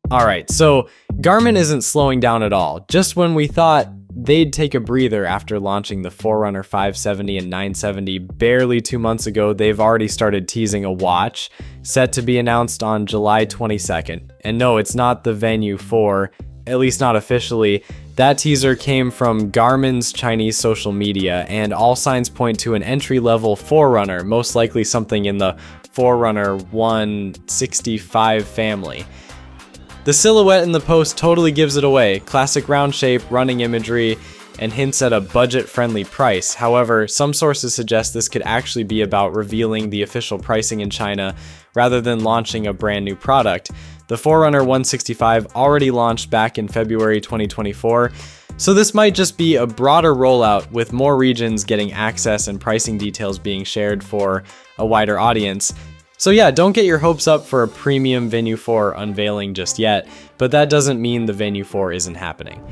Alright, so Garmin isn't slowing down at all. Just when we thought they'd take a breather after launching the Forerunner 570 and 970 barely 2 months ago, they've already started teasing a watch set to be announced on July 22nd. And no, it's not the Venue 4, at least not officially. That teaser came from Garmin's Chinese social media, and all signs point to an entry-level Forerunner, most likely something in the Forerunner 165 family. The silhouette in the post totally gives it away. Classic round shape, running imagery, and hints at a budget-friendly price. However, some sources suggest this could actually be about revealing the official pricing in China rather than launching a brand new product. The Forerunner 165 already launched back in February 2024, so this might just be a broader rollout with more regions getting access and pricing details being shared for a wider audience. So yeah, don't get your hopes up for a premium Venue 4 unveiling just yet, but that doesn't mean the Venue 4 isn't happening.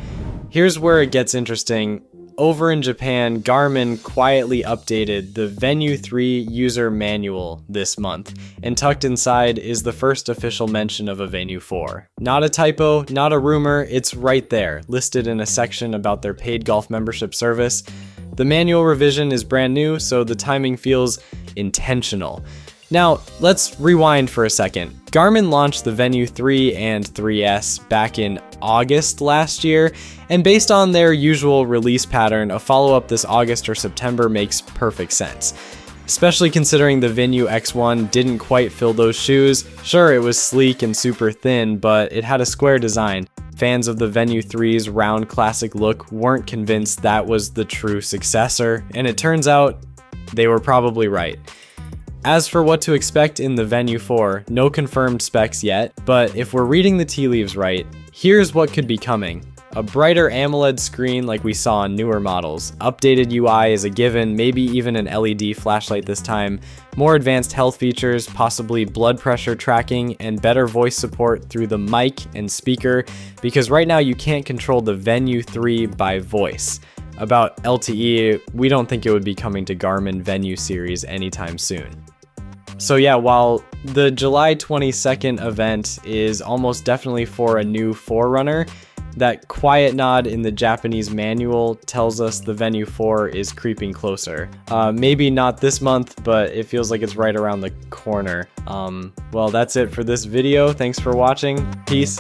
Here's where it gets interesting. Over in Japan, Garmin quietly updated the Venue 3 user manual this month, and tucked inside is the first official mention of a Venue 4. Not a typo, not a rumor, it's right there, listed in a section about their paid golf membership service. The manual revision is brand new, so the timing feels intentional. Now, let's rewind for a second. Garmin launched the Venue 3 and 3S back in August last year, and based on their usual release pattern, a follow-up this August or September makes perfect sense. Especially considering the Venue X1 didn't quite fill those shoes. Sure, it was sleek and super thin, but it had a square design. Fans of the Venue 3's round classic look weren't convinced that was the true successor, and it turns out they were probably right. As for what to expect in the Venue 4, no confirmed specs yet, but if we're reading the tea leaves right, here's what could be coming. A brighter AMOLED screen like we saw on newer models, updated UI is a given, maybe even an LED flashlight this time, more advanced health features, possibly blood pressure tracking, and better voice support through the mic and speaker, because right now you can't control the Venue 3 by voice. About LTE, we don't think it would be coming to Garmin Venue series anytime soon. So yeah, while the July 22nd event is almost definitely for a new Forerunner, that quiet nod in the Japanese manual tells us the Venue 4 is creeping closer. Maybe not this month, but it feels like it's right around the corner. Well, that's it for this video. Thanks for watching. Peace.